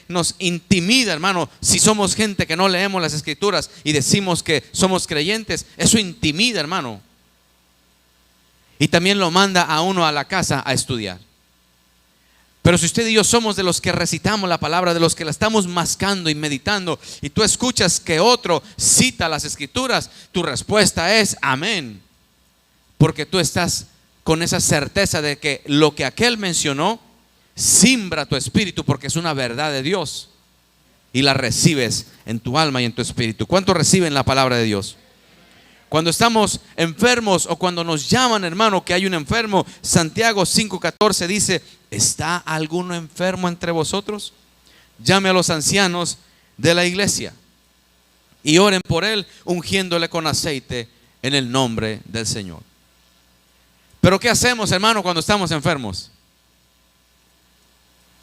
nos intimida, hermano. Si somos gente que no leemos las escrituras y decimos que somos creyentes, eso intimida, hermano. Y también lo manda a uno a la casa a estudiar. Pero si usted y yo somos de los que recitamos la palabra, de los que la estamos mascando y meditando, y tú escuchas que otro cita las escrituras, tu respuesta es amén. Porque tú estás con esa certeza de que lo que aquel mencionó simbra tu espíritu, porque es una verdad de Dios, y la recibes en tu alma y en tu espíritu. ¿Cuántos reciben la palabra de Dios? Cuando estamos enfermos o cuando nos llaman, hermano, que hay un enfermo, Santiago 5:14 dice: ¿está alguno enfermo entre vosotros? Llame a los ancianos de la iglesia y oren por él, ungiéndole con aceite en el nombre del Señor. Pero ¿qué hacemos, hermano, cuando estamos enfermos?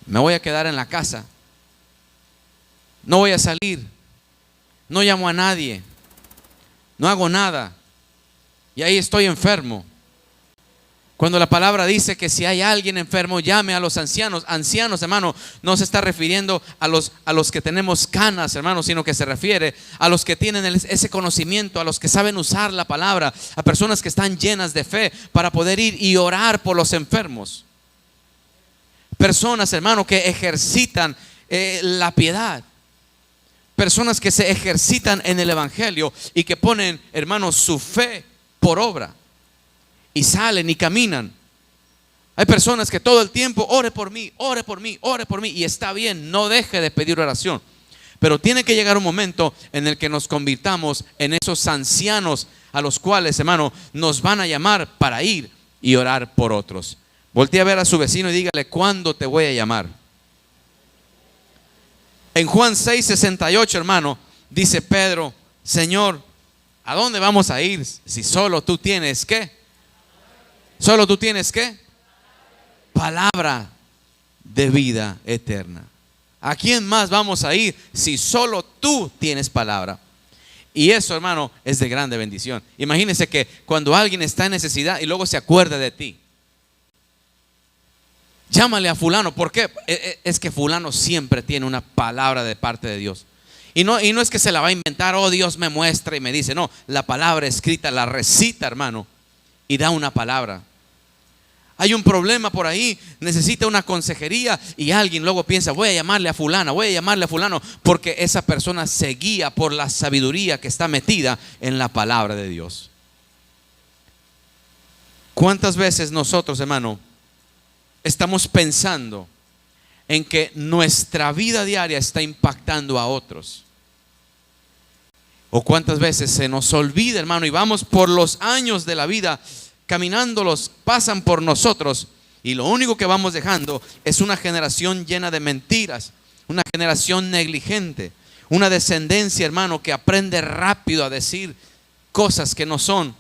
Me voy a quedar en la casa, no voy a salir, no llamo a nadie, no hago nada, y ahí estoy enfermo. Cuando la palabra dice que si hay alguien enfermo, llame a los ancianos. Ancianos, hermano, no se está refiriendo a los que tenemos canas, hermano, sino que se refiere a los que tienen ese conocimiento, a los que saben usar la palabra, a personas que están llenas de fe para poder ir y orar por los enfermos. Personas, hermano, que ejercitan la piedad. Personas que se ejercitan en el evangelio y que ponen, hermanos, su fe por obra y salen y caminan. Hay personas que todo el tiempo ore por mí, ore por mí, ore por mí, y está bien, no deje de pedir oración, pero tiene que llegar un momento en el que nos convirtamos en esos ancianos a los cuales, hermano, nos van a llamar para ir y orar por otros. Voltea a ver a su vecino y dígale: ¿cuándo te voy a llamar? En Juan 6:68, hermano, dice Pedro: Señor, ¿a dónde vamos a ir si solo tú tienes qué? Solo tú tienes qué? Palabra de vida eterna. ¿A quién más vamos a ir si solo tú tienes palabra? Y eso, hermano, es de grande bendición. Imagínense que cuando alguien está en necesidad y luego se acuerda de ti, llámale a fulano. ¿Por qué? Es que fulano siempre tiene una palabra de parte de Dios. Y no es que se la va a inventar, oh, Dios me muestra y me dice. No, la palabra escrita la recita, hermano, y da una palabra. Hay un problema por ahí, necesita una consejería, y alguien luego piensa: voy a llamarle a fulana, voy a llamarle a fulano, porque esa persona se guía por la sabiduría que está metida en la palabra de Dios. ¿Cuántas veces nosotros, hermano, estamos pensando en que nuestra vida diaria está impactando a otros? ¿O cuántas veces se nos olvida, hermano, y vamos por los años de la vida caminándolos, pasan por nosotros, y lo único que vamos dejando es una generación llena de mentiras, una generación negligente, una descendencia, hermano, que aprende rápido a decir cosas que no son,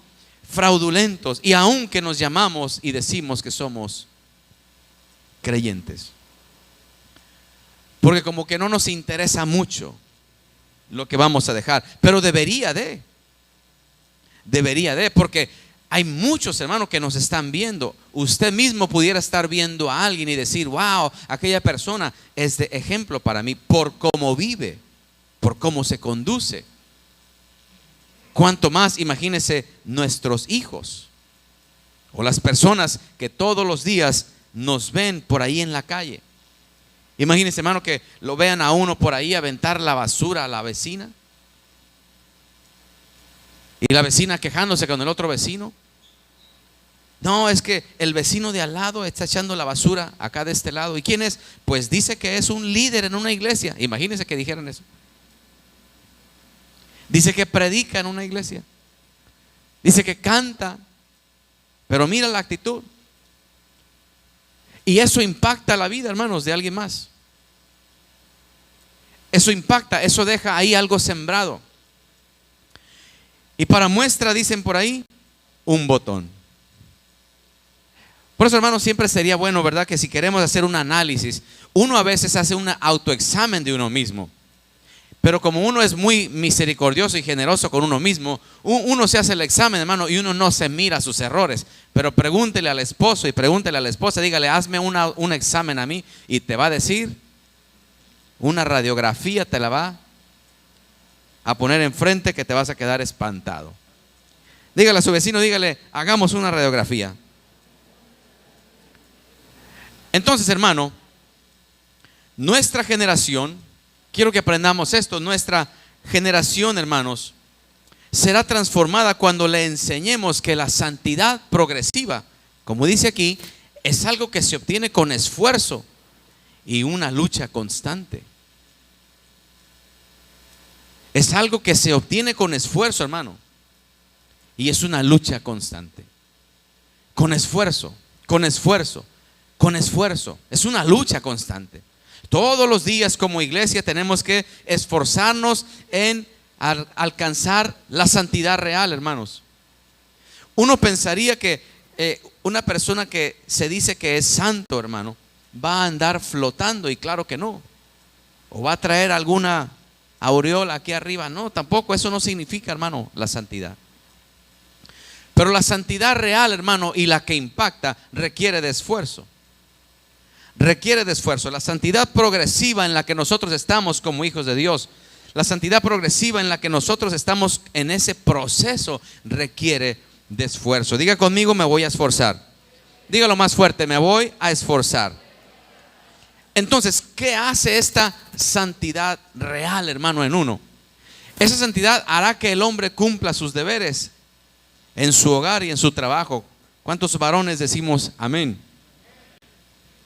fraudulentos, y aunque nos llamamos y decimos que somos creyentes, porque como que no nos interesa mucho lo que vamos a dejar, pero debería de, porque hay muchos, hermanos, que nos están viendo. Usted mismo pudiera estar viendo a alguien y decir: wow, aquella persona es de ejemplo para mí por cómo vive, por cómo se conduce. Cuanto más, imagínese nuestros hijos o las personas que todos los días nos ven por ahí en la calle. Imagínese, hermano, que lo vean a uno por ahí aventar la basura a la vecina, y la vecina quejándose con el otro vecino. No, es que el vecino de al lado está echando la basura acá de este lado. ¿Y quién es? Pues dice que es un líder en una iglesia. Imagínense que dijeran eso. Dice que predica en una iglesia. Dice que canta. Pero mira la actitud. Y eso impacta la vida, hermanos, de alguien más. Eso impacta, eso deja ahí algo sembrado. Y para muestra, dicen por ahí, un botón. Por eso, hermanos, siempre sería bueno, ¿verdad?, que si queremos hacer un análisis, uno a veces hace un autoexamen de uno mismo. Pero como uno es muy misericordioso y generoso con uno mismo, uno se hace el examen, hermano, y uno no se mira sus errores. Pero pregúntele al esposo y pregúntele a la esposa, dígale: hazme un examen a mí, y te va a decir, una radiografía te la va a poner enfrente, que te vas a quedar espantado. Dígale a su vecino, dígale: hagamos una radiografía. Entonces, hermano, nuestra generación, quiero que aprendamos esto, nuestra generación, hermanos, será transformada cuando le enseñemos que la santidad progresiva, como dice aquí, es algo que se obtiene con esfuerzo y una lucha constante. Es algo que se obtiene con esfuerzo, hermano, y es una lucha constante. Con esfuerzo, con esfuerzo, con esfuerzo. Es una lucha constante. Todos los días como iglesia tenemos que esforzarnos en alcanzar la santidad real, hermanos. Uno pensaría que una persona que se dice que es santo, hermano, va a andar flotando, y claro que no. O va a traer alguna aureola aquí arriba. No, tampoco. Eso no significa, hermano, la santidad. Pero la santidad real, hermano, y la que impacta, requiere de esfuerzo. Requiere de esfuerzo. La santidad progresiva en la que nosotros estamos como hijos de Dios, la santidad progresiva en la que nosotros estamos en ese proceso, requiere de esfuerzo. Diga conmigo: me voy a esforzar. Dígalo más fuerte: me voy a esforzar. Entonces, ¿qué hace esta santidad real, hermano, en uno? Esa santidad hará que el hombre cumpla sus deberes en su hogar y en su trabajo. ¿Cuántos varones decimos amén?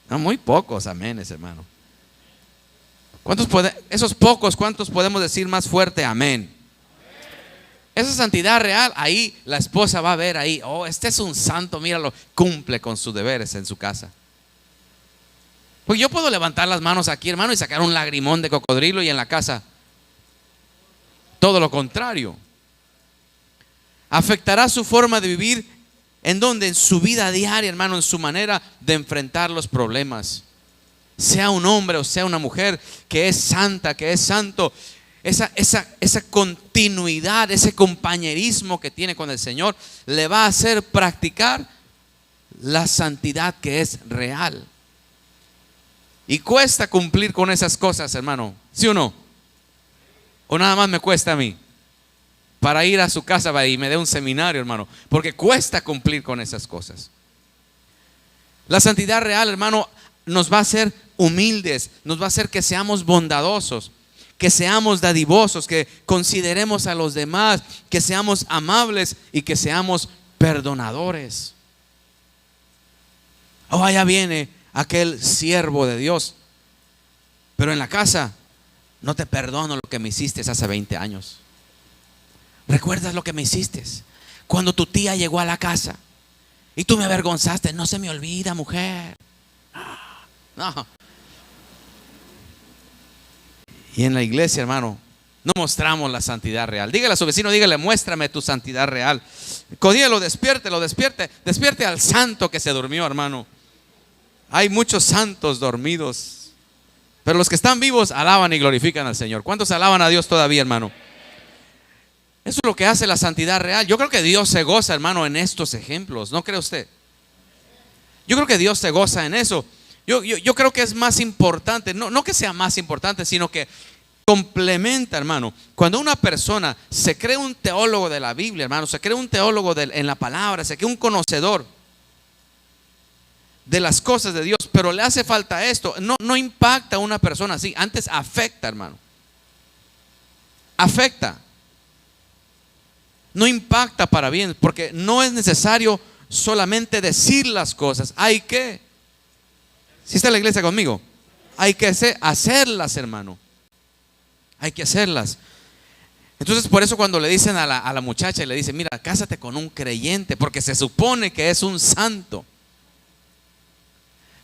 No, muy pocos amenes, hermano. Esos pocos, ¿cuántos podemos decir más fuerte amén? Esa santidad real, ahí la esposa va a ver ahí: oh, este es un santo, míralo, cumple con sus deberes en su casa. Pues yo puedo levantar las manos aquí, hermano, y sacar un lagrimón de cocodrilo, y en la casa todo lo contrario. Afectará su forma de vivir. ¿En donde? En su vida diaria, hermano, en su manera de enfrentar los problemas. Sea un hombre o sea una mujer que es santa, que es santo, esa continuidad, ese compañerismo que tiene con el Señor, le va a hacer practicar la santidad que es real. Y cuesta cumplir con esas cosas, hermano, ¿sí o no? ¿O nada más me cuesta a mí? Para ir a su casa y me dé un seminario, hermano, porque cuesta cumplir con esas cosas. La santidad real, hermano, nos va a hacer humildes, nos va a hacer que seamos bondadosos, que seamos dadivosos, que consideremos a los demás, que seamos amables y que seamos perdonadores. Oh, allá viene aquel siervo de Dios, pero en la casa no te perdono lo que me hiciste hace 20 años. ¿Recuerdas lo que me hiciste cuando tu tía llegó a la casa y tú me avergonzaste? No se me olvida, mujer. No. Y en la iglesia, hermano, no mostramos la santidad real. Dígale a su vecino, dígale, muéstrame tu santidad real. Dígalo, despierte al santo que se durmió, hermano. Hay muchos santos dormidos, pero los que están vivos alaban y glorifican al Señor. ¿Cuántos alaban a Dios todavía, hermano? Eso es lo que hace la santidad real. Yo creo que Dios se goza, hermano, en estos ejemplos. ¿No cree usted? Yo creo que Dios se goza en eso. Yo creo que es más importante, no que sea más importante, sino que complementa, hermano. Cuando una persona se cree un teólogo de la Biblia, hermano, se cree un teólogo en la palabra, se cree un conocedor de las cosas de Dios, pero le hace falta esto, no impacta a una persona así, antes afecta, hermano. Afecta. No impacta para bien, porque no es necesario solamente decir las cosas, hay que, si está en la iglesia conmigo, hay que hacerlas, hermano. Hay que hacerlas. Entonces, por eso cuando le dicen a la muchacha y le dicen, mira, cásate con un creyente, porque se supone que es un santo.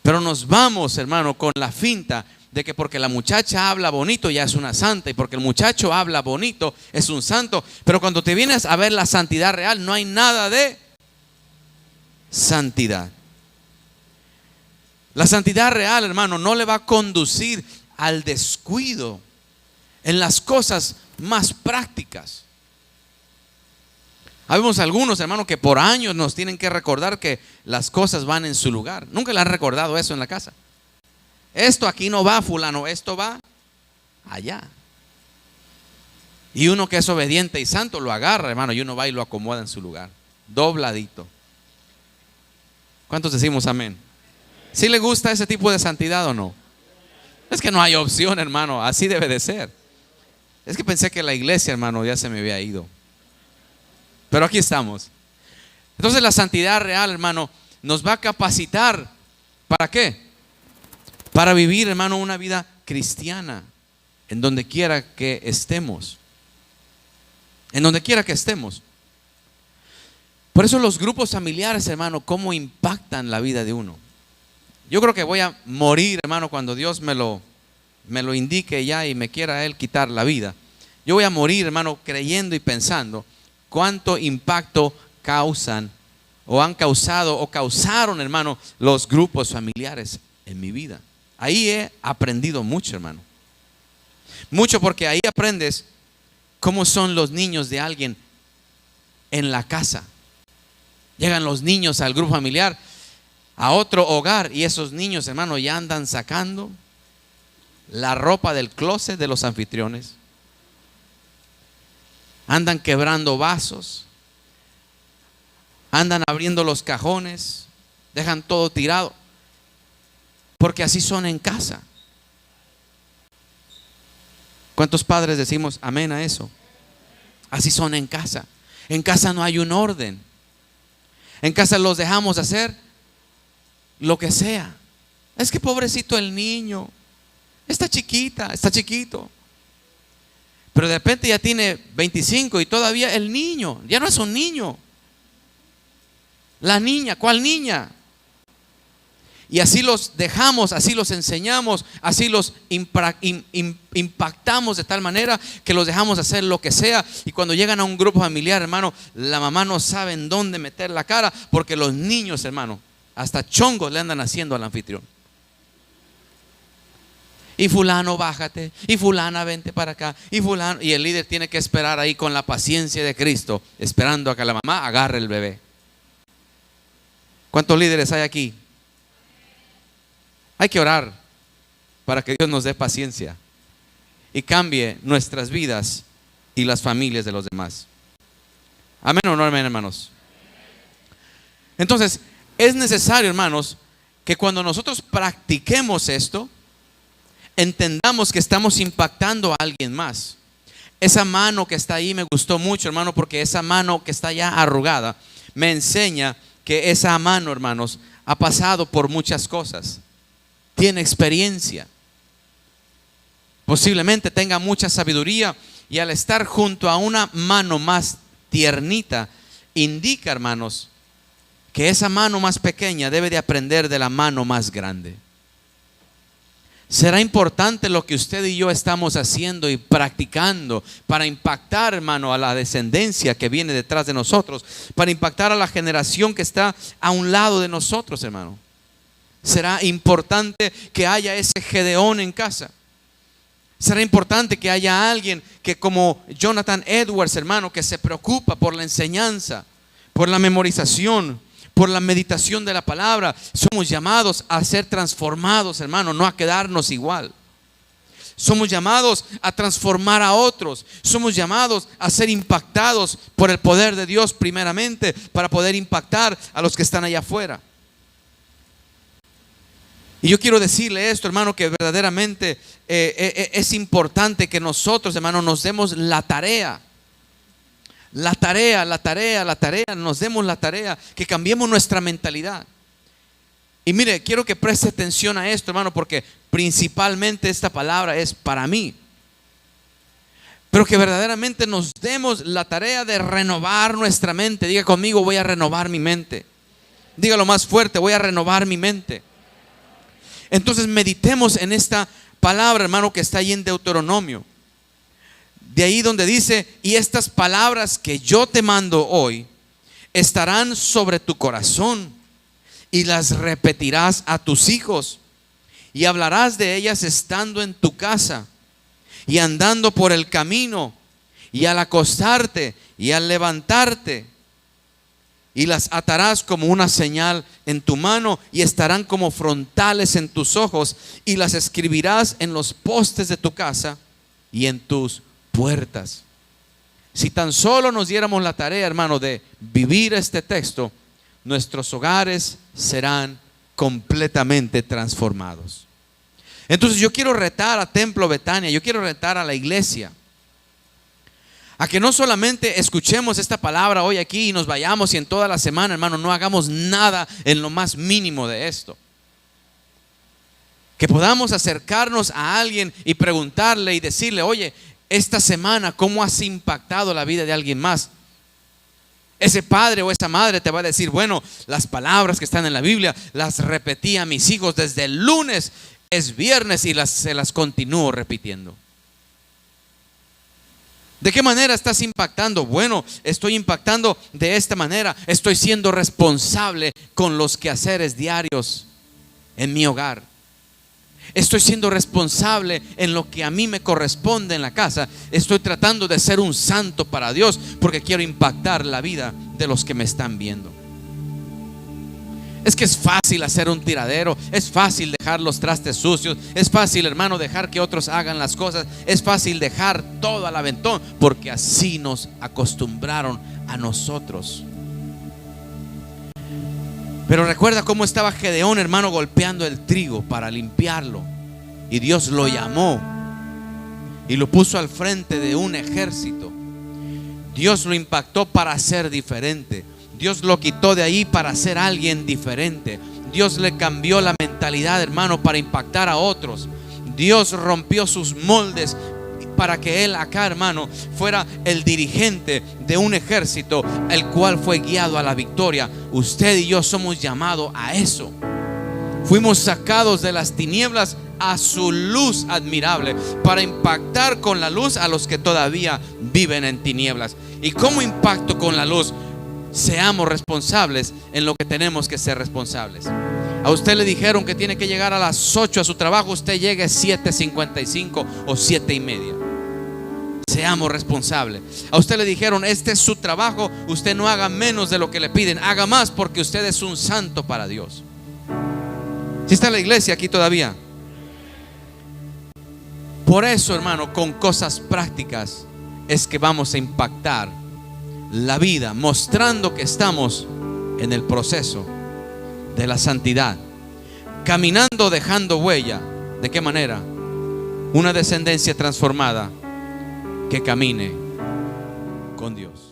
Pero nos vamos, hermano, con la finta de que porque la muchacha habla bonito ya es una santa, y porque el muchacho habla bonito es un santo. Pero cuando te vienes a ver la santidad real, no hay nada de santidad. La santidad real, hermano, no le va a conducir al descuido en las cosas más prácticas. Habemos algunos, hermanos, que por años nos tienen que recordar que las cosas van en su lugar. Nunca le han recordado eso en la casa. Esto aquí no va, fulano, esto va allá. Y uno que es obediente y santo lo agarra, hermano, y uno va y lo acomoda en su lugar, dobladito. ¿Cuántos decimos amén? ¿Sí le gusta ese tipo de santidad o no? Es que no hay opción, hermano, así debe de ser. Es que pensé que la iglesia, hermano, ya se me había ido. Pero aquí estamos. Entonces la santidad real, hermano, nos va a capacitar. ¿Para qué? Para vivir, hermano, una vida cristiana en donde quiera que estemos. En donde quiera que estemos. Por eso los grupos familiares, hermano, cómo impactan la vida de uno. Yo creo que voy a morir, hermano, cuando Dios me lo indique ya y me quiera Él quitar la vida. Yo voy a morir, hermano, creyendo y pensando cuánto impacto causan o han causado o causaron, hermano, los grupos familiares en mi vida. Ahí he aprendido mucho, hermano. Mucho, porque ahí aprendes cómo son los niños de alguien en la casa. Llegan los niños al grupo familiar, a otro hogar, y esos niños, hermano, ya andan sacando la ropa del closet de los anfitriones. Andan quebrando vasos. Andan abriendo los cajones. Dejan todo tirado. Porque así son en casa. ¿Cuántos padres decimos amén a eso? Así son en casa. En casa no hay un orden. En casa los dejamos hacer lo que sea. Es que pobrecito el niño. Está chiquita, está chiquito. Pero de repente ya tiene 25 y todavía el niño, ya no es un niño. La niña, ¿cuál niña? Y así los dejamos, así los enseñamos, así los impactamos de tal manera que los dejamos hacer lo que sea. Y cuando llegan a un grupo familiar, hermano, la mamá no sabe en dónde meter la cara, porque los niños, hermano, hasta chongos le andan haciendo al anfitrión. Y fulano, bájate, y fulana, vente para acá, y fulano. Y el líder tiene que esperar ahí con la paciencia de Cristo, esperando a que la mamá agarre el bebé. ¿Cuántos líderes hay aquí? Hay que orar para que Dios nos dé paciencia y cambie nuestras vidas y las familias de los demás. Amén o no amén, hermanos. Entonces, es necesario, hermanos, que cuando nosotros practiquemos esto, entendamos que estamos impactando a alguien más. Esa mano que está ahí me gustó mucho, hermano, porque esa mano que está ya arrugada me enseña que esa mano, hermanos, ha pasado por muchas cosas. Tiene experiencia. Posiblemente tenga mucha sabiduría, y al estar junto a una mano más tiernita, indica, hermanos, que esa mano más pequeña debe de aprender de la mano más grande. Será importante lo que usted y yo estamos haciendo y practicando para impactar, hermano, a la descendencia que viene detrás de nosotros, para impactar a la generación que está a un lado de nosotros, hermano. Será importante que haya ese Gedeón en casa. Será importante que haya alguien que, como Jonathan Edwards, hermano, que se preocupa por la enseñanza, por la memorización, por la meditación de la palabra. Somos llamados a ser transformados, hermano, no a quedarnos igual. Somos llamados a transformar a otros. Somos llamados a ser impactados por el poder de Dios primeramente, para poder impactar a los que están allá afuera. Y yo quiero decirle esto, hermano, que verdaderamente es importante que nosotros, hermano, nos demos la tarea. Nos demos la tarea, que cambiemos nuestra mentalidad. Y mire, quiero que preste atención a esto, hermano, porque principalmente esta palabra es para mí. Pero que verdaderamente nos demos la tarea de renovar nuestra mente. Diga conmigo: voy a renovar mi mente. Dígalo más fuerte: voy a renovar mi mente. Entonces meditemos en esta palabra, hermano, que está ahí en Deuteronomio. De ahí donde dice: y estas palabras que yo te mando hoy estarán sobre tu corazón, y las repetirás a tus hijos, y hablarás de ellas estando en tu casa, y andando por el camino, y al acostarte, y al levantarte. Y las atarás como una señal en tu mano, y estarán como frontales en tus ojos, y las escribirás en los postes de tu casa y en tus puertas. Si tan solo nos diéramos la tarea, hermano, de vivir este texto, nuestros hogares serán completamente transformados. Entonces yo quiero retar a Templo Betania, yo quiero retar a la iglesia a que no solamente escuchemos esta palabra hoy aquí y nos vayamos, y en toda la semana, hermano, no hagamos nada en lo más mínimo de esto. Que podamos acercarnos a alguien y preguntarle y decirle: oye, esta semana, ¿cómo has impactado la vida de alguien más? Ese padre o esa madre te va a decir: bueno, las palabras que están en la Biblia las repetí a mis hijos desde el lunes, es viernes, y se las continúo repitiendo. ¿De qué manera estás impactando? Bueno, estoy impactando de esta manera. Estoy siendo responsable con los quehaceres diarios en mi hogar. Estoy siendo responsable en lo que a mí me corresponde en la casa. Estoy tratando de ser un santo para Dios, porque quiero impactar la vida de los que me están viendo. Es que es fácil hacer un tiradero, es fácil dejar los trastes sucios, es fácil, hermano, dejar que otros hagan las cosas, es fácil dejar todo al aventón, porque así nos acostumbraron a nosotros. Pero recuerda cómo estaba Gedeón, hermano, golpeando el trigo para limpiarlo, y Dios lo llamó y lo puso al frente de un ejército. Dios lo impactó para ser diferente. Dios lo quitó de ahí para ser alguien diferente. Dios le cambió la mentalidad, hermano, para impactar a otros. Dios rompió sus moldes para que él acá, hermano, fuera el dirigente de un ejército, el cual fue guiado a la victoria. Usted y yo somos llamados a eso. Fuimos sacados de las tinieblas a su luz admirable, para impactar con la luz a los que todavía viven en tinieblas. ¿Y cómo impacto con la luz? Seamos responsables en lo que tenemos que ser responsables. A usted le dijeron que tiene que llegar a las 8 a su trabajo, usted llegue a 7:55 o 7:30. Seamos responsables. A usted le dijeron, este es su trabajo, usted no haga menos de lo que le piden, haga más, porque usted es un santo para Dios. ¿Sí está la iglesia aquí todavía? Por eso, hermano, con cosas prácticas es que vamos a impactar la vida, mostrando que estamos en el proceso de la santidad, caminando, dejando huella. ¿De qué manera? Una descendencia transformada que camine con Dios.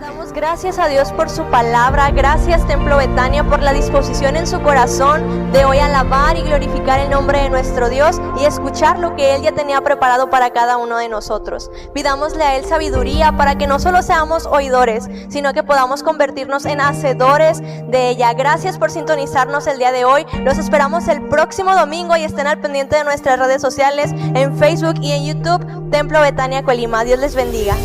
Damos gracias a Dios por su palabra. Gracias, Templo Betania, por la disposición en su corazón de hoy alabar y glorificar el nombre de nuestro Dios y escuchar lo que Él ya tenía preparado para cada uno de nosotros. Pidámosle a Él sabiduría para que no solo seamos oidores, sino que podamos convertirnos en hacedores de ella. Gracias por sintonizarnos el día de hoy. Los esperamos el próximo domingo y estén al pendiente de nuestras redes sociales en Facebook y en YouTube, Templo Betania Colima. Dios les bendiga.